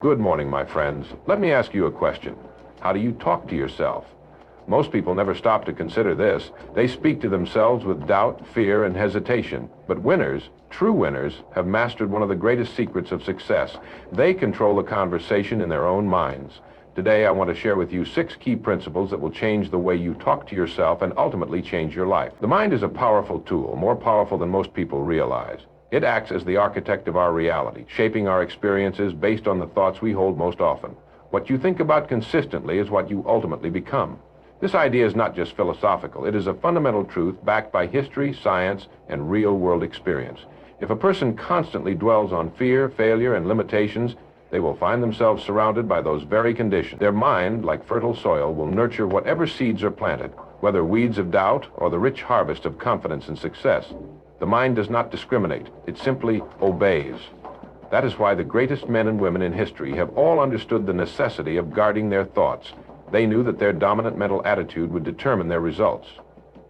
Good morning, my friends. Let me ask you a question. How do you talk to yourself? Most people never stop to consider this. They speak to themselves with doubt, fear, and hesitation. But winners, true winners, have mastered one of the greatest secrets of success. They control the conversation in their own minds. Today, I want to share with you 6 key principles that will change the way you talk to yourself and ultimately change your life. The mind is a powerful tool, more powerful than most people realize. It acts as the architect of our reality, shaping our experiences based on the thoughts we hold most often. What you think about consistently is what you ultimately become. This idea is not just philosophical. It is a fundamental truth backed by history, science, and real-world experience. If a person constantly dwells on fear, failure, and limitations, they will find themselves surrounded by those very conditions. Their mind, like fertile soil, will nurture whatever seeds are planted, whether weeds of doubt or the rich harvest of confidence and success. The mind does not discriminate. It simply obeys. That is why the greatest men and women in history have all understood the necessity of guarding their thoughts. They knew that their dominant mental attitude would determine their results.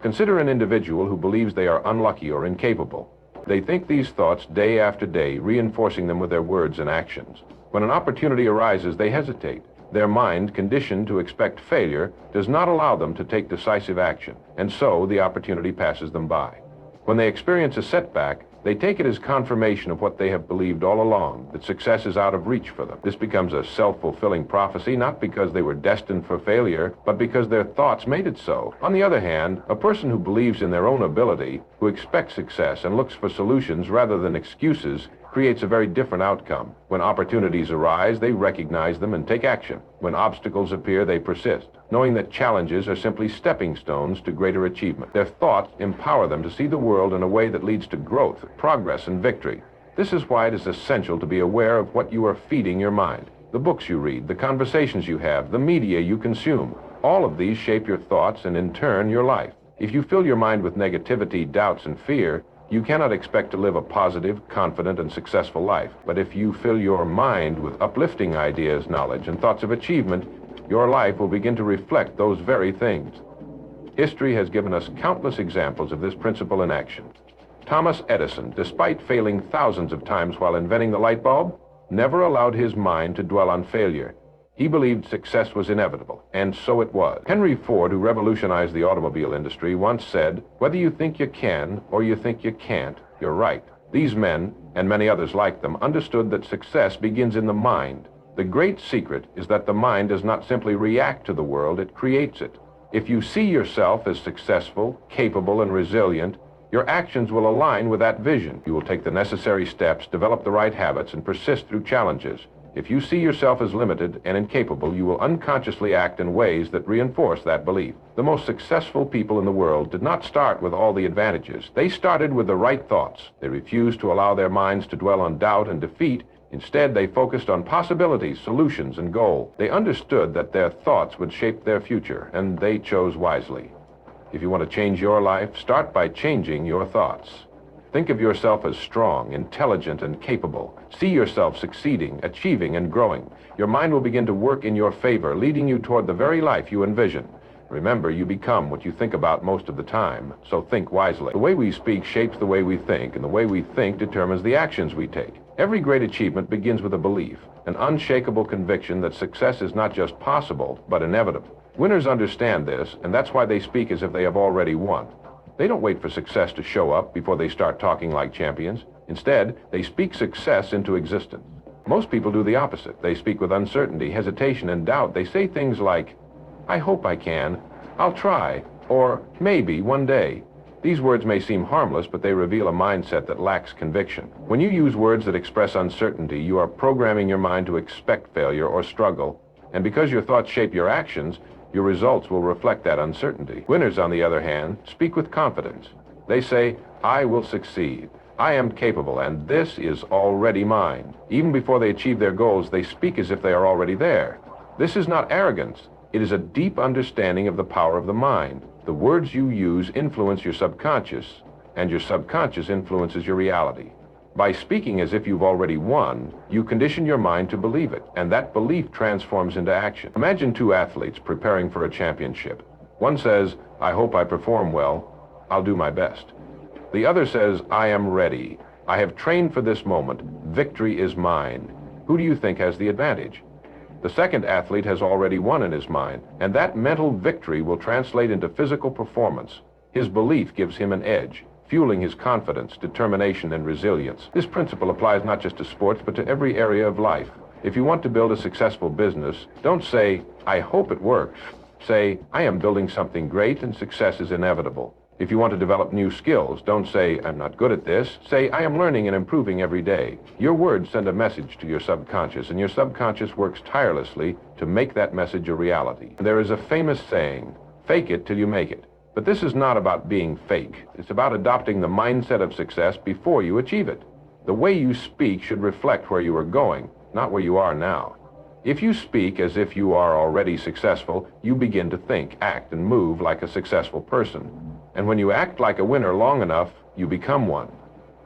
Consider an individual who believes they are unlucky or incapable. They think these thoughts day after day, reinforcing them with their words and actions. When an opportunity arises, they hesitate. Their mind, conditioned to expect failure, does not allow them to take decisive action, and so the opportunity passes them by. When they experience a setback, they take it as confirmation of what they have believed all along, that success is out of reach for them. This becomes a self-fulfilling prophecy, not because they were destined for failure, but because their thoughts made it so. On the other hand, a person who believes in their own ability, who expects success and looks for solutions rather than excuses, creates a very different outcome. When opportunities arise, they recognize them and take action. When obstacles appear, they persist, knowing that challenges are simply stepping stones to greater achievement. Their thoughts empower them to see the world in a way that leads to growth, progress, and victory. This is why it is essential to be aware of what you are feeding your mind. The books you read, the conversations you have, the media you consume, all of these shape your thoughts and in turn your life. If you fill your mind with negativity, doubts, and fear, you cannot expect to live a positive, confident, and successful life. But if you fill your mind with uplifting ideas, knowledge, and thoughts of achievement, your life will begin to reflect those very things. History has given us countless examples of this principle in action. Thomas Edison, despite failing thousands of times while inventing the light bulb, never allowed his mind to dwell on failure. He believed success was inevitable, and so it was. Henry Ford, who revolutionized the automobile industry, once said, "Whether you think you can or you think you can't, you're right." These men, and many others like them, understood that success begins in the mind. The great secret is that the mind does not simply react to the world, it creates it. If you see yourself as successful, capable, and resilient, your actions will align with that vision. You will take the necessary steps, develop the right habits, and persist through challenges. If you see yourself as limited and incapable, you will unconsciously act in ways that reinforce that belief. The most successful people in the world did not start with all the advantages. They started with the right thoughts. They refused to allow their minds to dwell on doubt and defeat. Instead, they focused on possibilities, solutions, and goal. They understood that their thoughts would shape their future, and they chose wisely. If you want to change your life, start by changing your thoughts. Think of yourself as strong, intelligent, and capable. See yourself succeeding, achieving, and growing. Your mind will begin to work in your favor, leading you toward the very life you envision. Remember, you become what you think about most of the time, so think wisely. The way we speak shapes the way we think, and the way we think determines the actions we take. Every great achievement begins with a belief, an unshakable conviction that success is not just possible, but inevitable. Winners understand this, and that's why they speak as if they have already won. They don't wait for success to show up before they start talking like champions. Instead, they speak success into existence. Most people do the opposite. They speak with uncertainty, hesitation, and doubt. They say things like, "I hope I can," "I'll try," or "maybe one day." These words may seem harmless, but they reveal a mindset that lacks conviction. When you use words that express uncertainty, you are programming your mind to expect failure or struggle. And because your thoughts shape your actions, your results will reflect that uncertainty. Winners, on the other hand, speak with confidence. They say, "I will succeed. I am capable, and this is already mine." Even before they achieve their goals, they speak as if they are already there. This is not arrogance. It is a deep understanding of the power of the mind. The words you use influence your subconscious, and your subconscious influences your reality. By speaking as if you've already won, you condition your mind to believe it, and that belief transforms into action. Imagine 2 athletes preparing for a championship. One says, "I hope I perform well. I'll do my best." The other says, "I am ready. I have trained for this moment. Victory is mine." Who do you think has the advantage? The second athlete has already won in his mind, and that mental victory will translate into physical performance. His belief gives him an edge, fueling his confidence, determination, and resilience. This principle applies not just to sports, but to every area of life. If you want to build a successful business, don't say, "I hope it works." Say, "I am building something great and success is inevitable." If you want to develop new skills, don't say, "I'm not good at this." Say, "I am learning and improving every day." Your words send a message to your subconscious, and your subconscious works tirelessly to make that message a reality. There is a famous saying, "Fake it till you make it." But this is not about being fake. It's about adopting the mindset of success before you achieve it. The way you speak should reflect where you are going, not where you are now. If you speak as if you are already successful, you begin to think, act, and move like a successful person. And when you act like a winner long enough, you become one.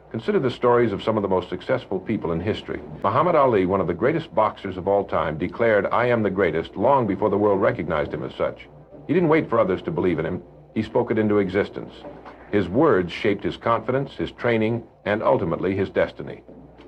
Consider the stories of some of the most successful people in history. Muhammad Ali, one of the greatest boxers of all time, declared, "I am the greatest," long before the world recognized him as such. He didn't wait for others to believe in him. He spoke it into existence. His words shaped his confidence, his training, and ultimately his destiny.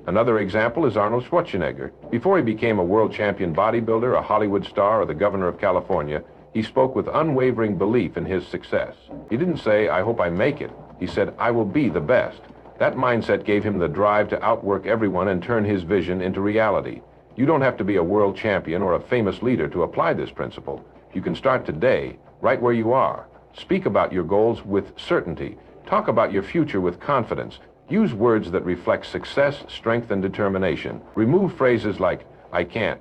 Another example is Arnold Schwarzenegger. Before he became a world champion bodybuilder, a Hollywood star, or the governor of California, he spoke with unwavering belief in his success. He didn't say, "I hope I make it." He said, "I will be the best." That mindset gave him the drive to outwork everyone and turn his vision into reality. You don't have to be a world champion or a famous leader to apply this principle. You can start today, right where you are. Speak about your goals with certainty. Talk about your future with confidence. Use words that reflect success, strength, and determination. Remove phrases like, "I can't,"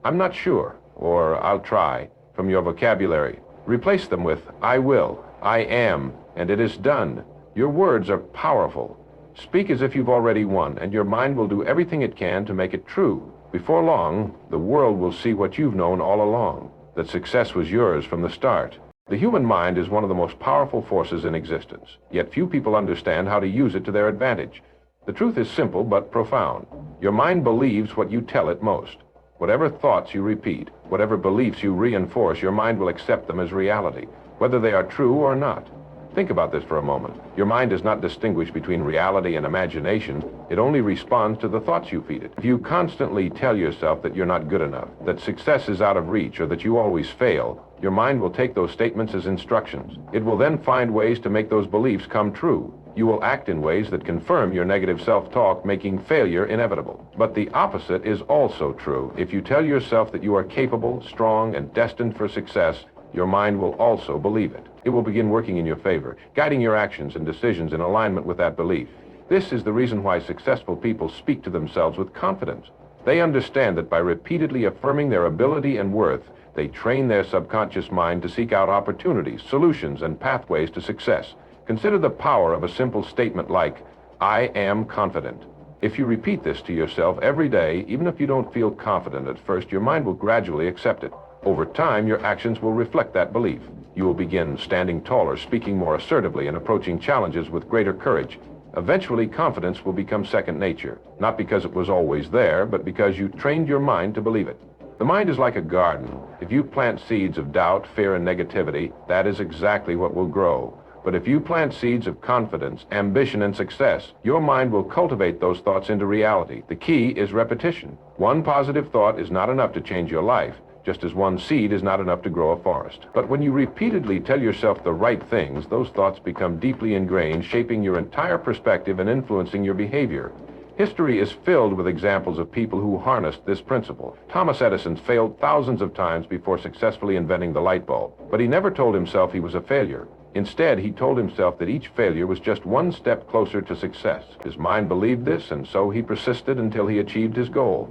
"I'm not sure," or "I'll try" from your vocabulary. Replace them with, "I will," "I am," and "it is done." Your words are powerful. Speak as if you've already won, and your mind will do everything it can to make it true. Before long, the world will see what you've known all along, that success was yours from the start. The human mind is one of the most powerful forces in existence, yet few people understand how to use it to their advantage. The truth is simple but profound. Your mind believes what you tell it most. Whatever thoughts you repeat, whatever beliefs you reinforce, your mind will accept them as reality, whether they are true or not. Think about this for a moment. Your mind does not distinguish between reality and imagination. It only responds to the thoughts you feed it. If you constantly tell yourself that you're not good enough, that success is out of reach, or that you always fail, your mind will take those statements as instructions. It will then find ways to make those beliefs come true. You will act in ways that confirm your negative self-talk, making failure inevitable. But the opposite is also true. If you tell yourself that you are capable, strong, and destined for success, your mind will also believe it. It will begin working in your favor, guiding your actions and decisions in alignment with that belief. This is the reason why successful people speak to themselves with confidence. They understand that by repeatedly affirming their ability and worth, they train their subconscious mind to seek out opportunities, solutions, and pathways to success. Consider the power of a simple statement like, "I am confident." If you repeat this to yourself every day, even if you don't feel confident at first, your mind will gradually accept it. Over time, your actions will reflect that belief. You will begin standing taller, speaking more assertively, and approaching challenges with greater courage. Eventually, confidence will become second nature, not because it was always there, but because you trained your mind to believe it. The mind is like a garden. If you plant seeds of doubt, fear, and negativity, that is exactly what will grow. But if you plant seeds of confidence, ambition, and success, your mind will cultivate those thoughts into reality. The key is repetition. One positive thought is not enough to change your life, just as one seed is not enough to grow a forest. But when you repeatedly tell yourself the right things, those thoughts become deeply ingrained, shaping your entire perspective and influencing your behavior. History is filled with examples of people who harnessed this principle. Thomas Edison failed thousands of times before successfully inventing the light bulb, but he never told himself he was a failure. Instead, he told himself that each failure was just one step closer to success. His mind believed this, and so he persisted until he achieved his goal.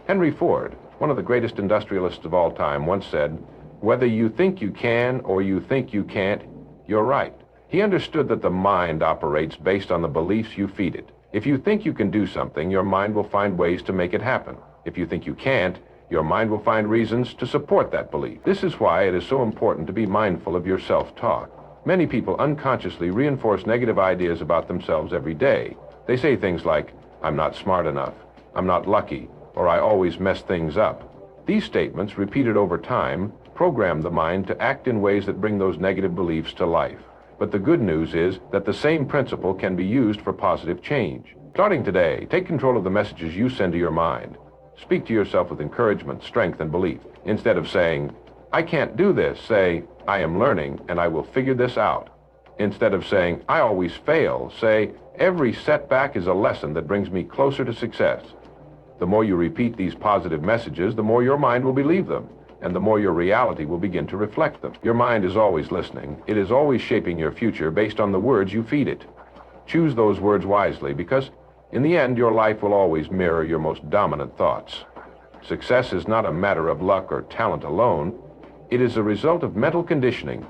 Henry Ford, one of the greatest industrialists of all time, once said, "Whether you think you can or you think you can't, you're right." He understood that the mind operates based on the beliefs you feed it. If you think you can do something, your mind will find ways to make it happen. If you think you can't, your mind will find reasons to support that belief. This is why it is so important to be mindful of your self-talk. Many people unconsciously reinforce negative ideas about themselves every day. They say things like, "I'm not smart enough," "I'm not lucky," or "I always mess things up." These statements, repeated over time, program the mind to act in ways that bring those negative beliefs to life. But the good news is that the same principle can be used for positive change. Starting today, take control of the messages you send to your mind. Speak to yourself with encouragement, strength, and belief. Instead of saying, "I can't do this," say, "I am learning and I will figure this out." Instead of saying, "I always fail," say, "Every setback is a lesson that brings me closer to success." The more you repeat these positive messages, the more your mind will believe them, and the more your reality will begin to reflect them. Your mind is always listening. It is always shaping your future based on the words you feed it. Choose those words wisely, because in the end, your life will always mirror your most dominant thoughts. Success is not a matter of luck or talent alone. It is a result of mental conditioning.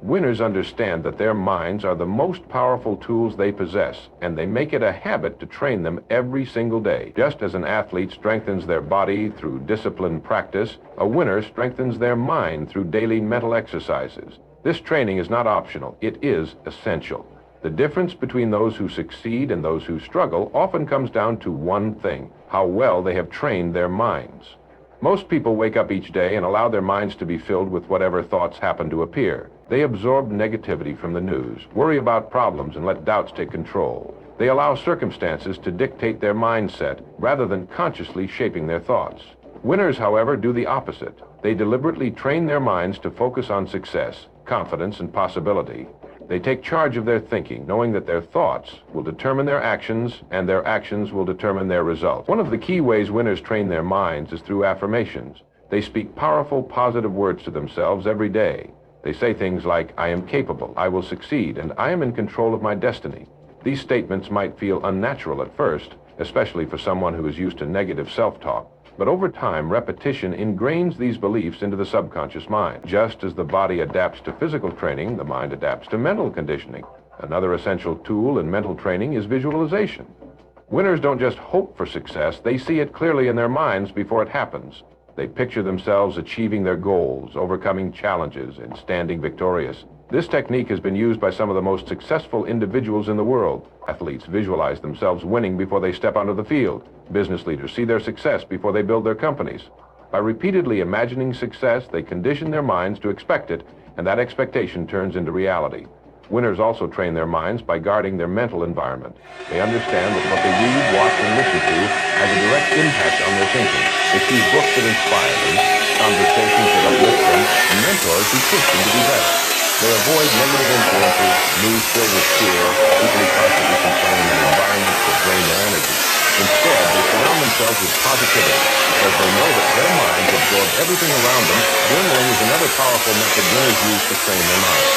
Winners understand that their minds are the most powerful tools they possess, and they make it a habit to train them every single day. Just as an athlete strengthens their body through disciplined practice, a winner strengthens their mind through daily mental exercises. This training is not optional, it is essential. The difference between those who succeed and those who struggle often comes down to one thing: how well they have trained their minds. Most people wake up each day and allow their minds to be filled with whatever thoughts happen to appear. They absorb negativity from the news, worry about problems, and let doubts take control. They allow circumstances to dictate their mindset rather than consciously shaping their thoughts. Winners, however, do the opposite. They deliberately train their minds to focus on success, confidence, and possibility. They take charge of their thinking, knowing that their thoughts will determine their actions, and their actions will determine their results. One of the key ways winners train their minds is through affirmations. They speak powerful, positive words to themselves every day. They say things like, "I am capable, I will succeed, and I am in control of my destiny." These statements might feel unnatural at first, especially for someone who is used to negative self-talk. But over time, repetition ingrains these beliefs into the subconscious mind. Just as the body adapts to physical training, the mind adapts to mental conditioning. Another essential tool in mental training is visualization. Winners don't just hope for success, they see it clearly in their minds before it happens. They picture themselves achieving their goals, overcoming challenges, and standing victorious. This technique has been used by some of the most successful individuals in the world. Athletes visualize themselves winning before they step onto the field. Business leaders see their success before they build their companies. By repeatedly imagining success, they condition their minds to expect it, and that expectation turns into reality. Winners also train their minds by guarding their mental environment. They understand that what they read, watch, and listen to has a direct impact on their thinking. They choose books that inspire them, conversations that uplift them, and mentors who push them to be better. They avoid negative influences, news filled with fear, people who constantly complain, and environments that drain their energy. Instead, they surround themselves with positivity because they know that their minds absorb everything around them. Journaling is another powerful method winners use to train their minds.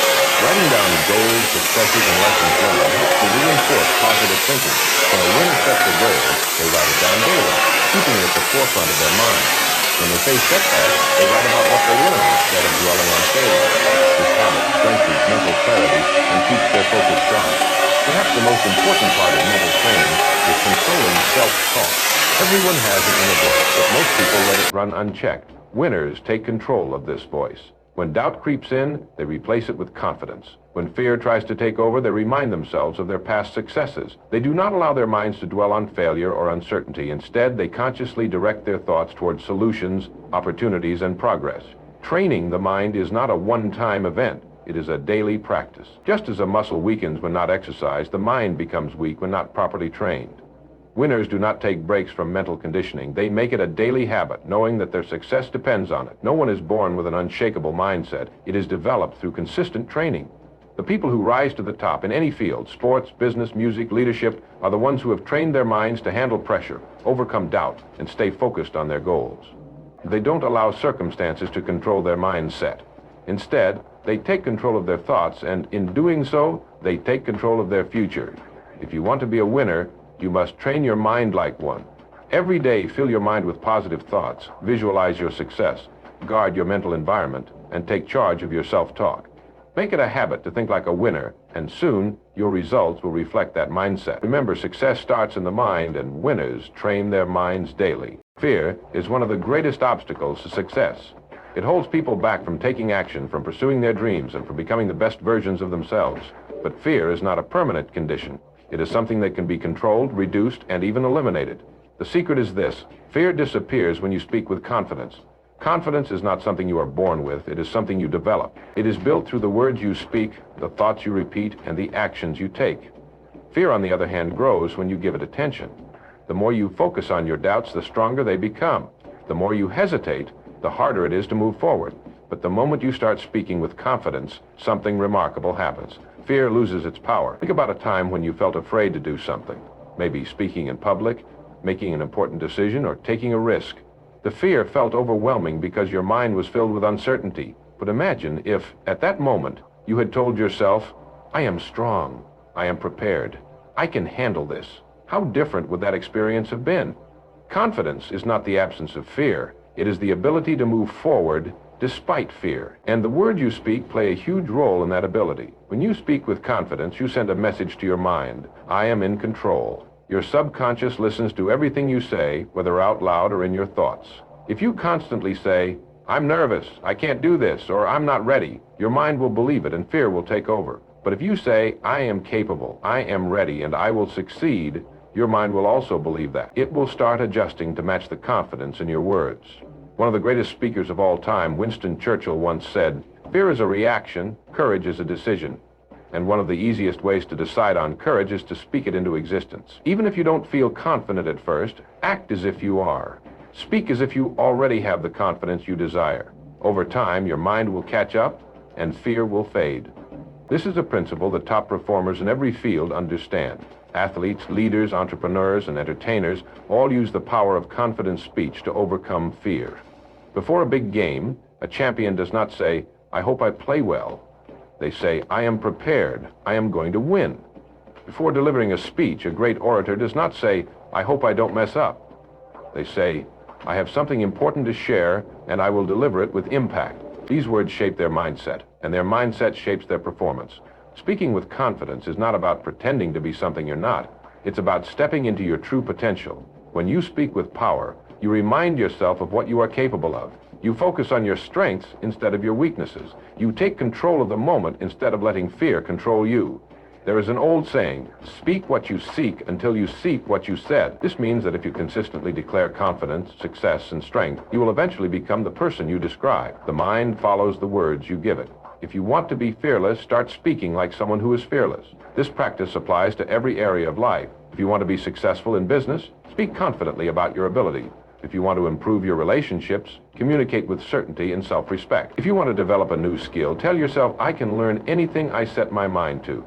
Writing down goals, successes, and lessons learned helps to reinforce positive thinking. When a winner sets a goal, they write it down daily, keeping it at the forefront of their mind. When they face setbacks, they write about what they learned instead of dwelling on failure. This habit strengthens mental clarity and keeps their focus sharp. Perhaps the most important part of mental training is controlling self-talk. Everyone has an inner voice, but most people let it run unchecked. Winners take control of this voice. When doubt creeps in, they replace it with confidence. When fear tries to take over, they remind themselves of their past successes. They do not allow their minds to dwell on failure or uncertainty. Instead, they consciously direct their thoughts towards solutions, opportunities, and progress. Training the mind is not a one-time event. It is a daily practice. Just as a muscle weakens when not exercised, the mind becomes weak when not properly trained. Winners do not take breaks from mental conditioning. They make it a daily habit, knowing that their success depends on it. No one is born with an unshakable mindset. It is developed through consistent training. The people who rise to the top in any field, sports, business, music, leadership, are the ones who have trained their minds to handle pressure, overcome doubt, and stay focused on their goals. They don't allow circumstances to control their mindset. Instead, they take control of their thoughts, and in doing so, they take control of their future. If you want to be a winner, you must train your mind like one. Every day, fill your mind with positive thoughts, visualize your success, guard your mental environment, and take charge of your self-talk. Make it a habit to think like a winner, and soon your results will reflect that mindset. Remember, success starts in the mind, and winners train their minds daily. Fear is one of the greatest obstacles to success. It holds people back from taking action, from pursuing their dreams, and from becoming the best versions of themselves. But fear is not a permanent condition. It is something that can be controlled, reduced, and even eliminated. The secret is this: fear disappears when you speak with confidence. Confidence is not something you are born with, it is something you develop. It is built through the words you speak, the thoughts you repeat, and the actions you take. Fear, on the other hand, grows when you give it attention. The more you focus on your doubts, the stronger they become. The more you hesitate, the harder it is to move forward. But the moment you start speaking with confidence, something remarkable happens. Fear loses its power. Think about a time when you felt afraid to do something. Maybe speaking in public, making an important decision, or taking a risk. The fear felt overwhelming because your mind was filled with uncertainty. But imagine if, at that moment, you had told yourself, I am strong, I am prepared, I can handle this. How different would that experience have been? Confidence is not the absence of fear. It is the ability to move forward despite fear. And the words you speak play a huge role in that ability. When you speak with confidence, you send a message to your mind. I am in control. Your subconscious listens to everything you say, whether out loud or in your thoughts. If you constantly say, I'm nervous, I can't do this, or I'm not ready, your mind will believe it and fear will take over. But if you say, I am capable, I am ready, and I will succeed, your mind will also believe that. It will start adjusting to match the confidence in your words. One of the greatest speakers of all time, Winston Churchill, once said, fear is a reaction, courage is a decision. And one of the easiest ways to decide on courage is to speak it into existence. Even if you don't feel confident at first, act as if you are. Speak as if you already have the confidence you desire. Over time, your mind will catch up and fear will fade. This is a principle that top performers in every field understand. Athletes, leaders, entrepreneurs, and entertainers all use the power of confident speech to overcome fear. Before a big game, a champion does not say, I hope I play well. They say, I am prepared, I am going to win. Before delivering a speech, a great orator does not say, I hope I don't mess up. They say, I have something important to share, and I will deliver it with impact. These words shape their mindset, and their mindset shapes their performance. Speaking with confidence is not about pretending to be something you're not. It's about stepping into your true potential. When you speak with power, you remind yourself of what you are capable of. You focus on your strengths instead of your weaknesses. You take control of the moment instead of letting fear control you. There is an old saying, speak what you seek until you seek what you said. This means that if you consistently declare confidence, success, and strength, you will eventually become the person you describe. The mind follows the words you give it. If you want to be fearless, start speaking like someone who is fearless. This practice applies to every area of life. If you want to be successful in business, speak confidently about your ability. If you want to improve your relationships, communicate with certainty and self-respect. If you want to develop a new skill, tell yourself, I can learn anything I set my mind to.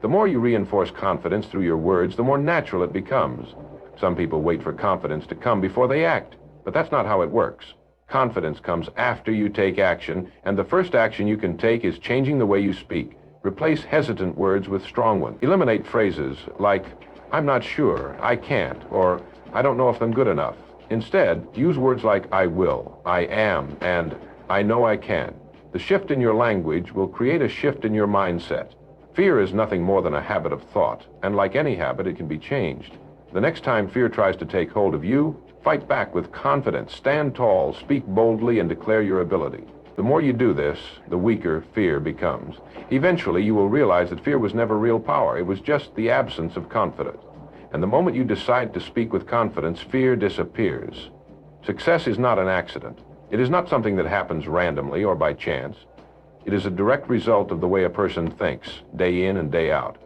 The more you reinforce confidence through your words, the more natural it becomes. Some people wait for confidence to come before they act, but that's not how it works. Confidence comes after you take action, and the first action you can take is changing the way you speak. Replace hesitant words with strong ones. Eliminate phrases like, I'm not sure, I can't, or I don't know if I'm good enough. Instead, use words like I will, I am, and I know I can. The shift in your language will create a shift in your mindset. Fear is nothing more than a habit of thought, and like any habit, it can be changed. The next time fear tries to take hold of you, fight back with confidence, stand tall, speak boldly, and declare your ability. The more you do this, the weaker fear becomes. Eventually, you will realize that fear was never real power. It was just the absence of confidence. And the moment you decide to speak with confidence, fear disappears. Success is not an accident. It is not something that happens randomly or by chance. It is a direct result of the way a person thinks, day in and day out.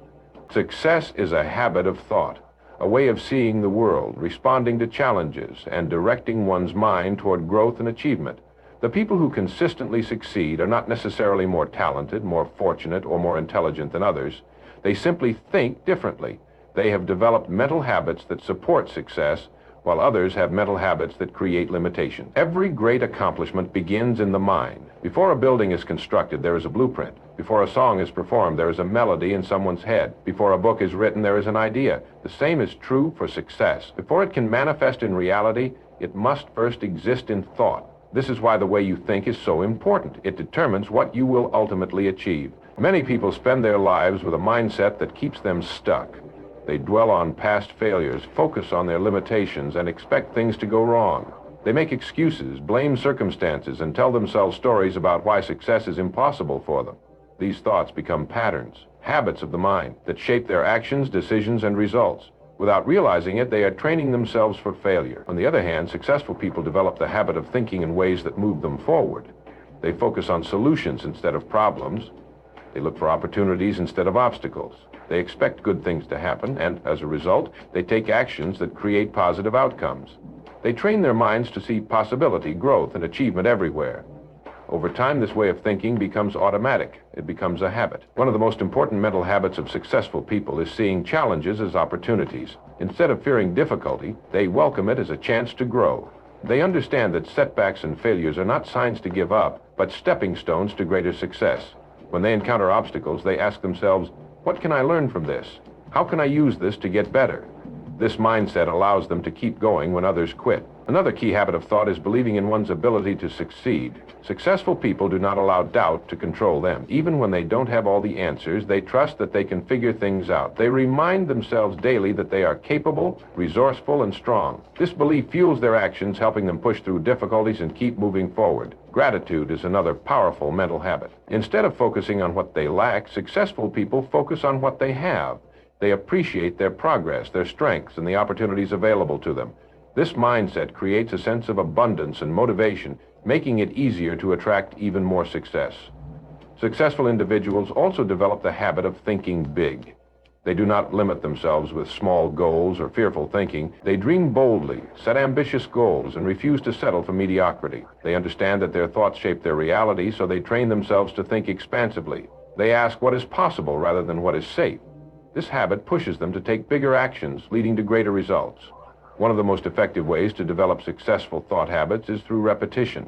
Success is a habit of thought, a way of seeing the world, responding to challenges, and directing one's mind toward growth and achievement. The people who consistently succeed are not necessarily more talented, more fortunate, or more intelligent than others. They simply think differently. They have developed mental habits that support success, while others have mental habits that create limitation. Every great accomplishment begins in the mind. Before a building is constructed, there is a blueprint. Before a song is performed, there is a melody in someone's head. Before a book is written, there is an idea. The same is true for success. Before it can manifest in reality, it must first exist in thought. This is why the way you think is so important. It determines what you will ultimately achieve. Many people spend their lives with a mindset that keeps them stuck. They dwell on past failures, focus on their limitations, and expect things to go wrong. They make excuses, blame circumstances, and tell themselves stories about why success is impossible for them. These thoughts become patterns, habits of the mind, that shape their actions, decisions, and results. Without realizing it, they are training themselves for failure. On the other hand, successful people develop the habit of thinking in ways that move them forward. They focus on solutions instead of problems. They look for opportunities instead of obstacles. They expect good things to happen, and as a result, they take actions that create positive outcomes. They train their minds to see possibility, growth, and achievement everywhere. Over time, this way of thinking becomes automatic. It becomes a habit. One of the most important mental habits of successful people is seeing challenges as opportunities. Instead of fearing difficulty, they welcome it as a chance to grow. They understand that setbacks and failures are not signs to give up, but stepping stones to greater success. When they encounter obstacles, they ask themselves, what can I learn from this? How can I use this to get better? This mindset allows them to keep going when others quit. Another key habit of thought is believing in one's ability to succeed. Successful people do not allow doubt to control them. Even when they don't have all the answers, they trust that they can figure things out. They remind themselves daily that they are capable, resourceful, and strong. This belief fuels their actions, helping them push through difficulties and keep moving forward. Gratitude is another powerful mental habit. Instead of focusing on what they lack, successful people focus on what they have. They appreciate their progress, their strengths, and the opportunities available to them. This mindset creates a sense of abundance and motivation, making it easier to attract even more success. Successful individuals also develop the habit of thinking big. They do not limit themselves with small goals or fearful thinking. They dream boldly, set ambitious goals, and refuse to settle for mediocrity. They understand that their thoughts shape their reality, so they train themselves to think expansively. They ask what is possible rather than what is safe. This habit pushes them to take bigger actions, leading to greater results. One of the most effective ways to develop successful thought habits is through repetition.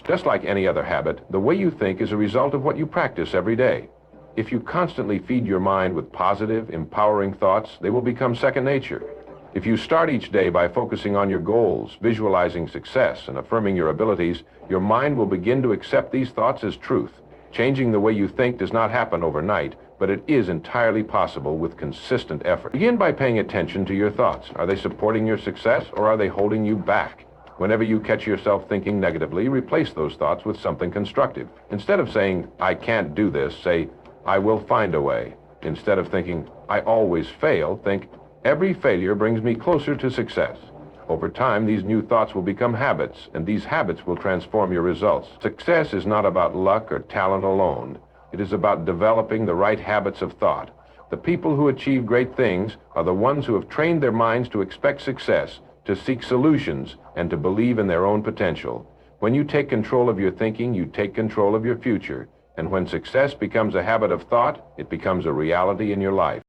Just like any other habit, the way you think is a result of what you practice every day. If you constantly feed your mind with positive, empowering thoughts, they will become second nature. If you start each day by focusing on your goals, visualizing success, and affirming your abilities, your mind will begin to accept these thoughts as truth. Changing the way you think does not happen overnight, but it is entirely possible with consistent effort. Begin by paying attention to your thoughts. Are they supporting your success, or are they holding you back? Whenever you catch yourself thinking negatively, replace those thoughts with something constructive. Instead of saying, I can't do this, say, I will find a way. Instead of thinking, I always fail, think, every failure brings me closer to success. Over time, these new thoughts will become habits, and these habits will transform your results. Success is not about luck or talent alone. It is about developing the right habits of thought. The people who achieve great things are the ones who have trained their minds to expect success, to seek solutions, and to believe in their own potential. When you take control of your thinking, you take control of your future. And when success becomes a habit of thought, it becomes a reality in your life.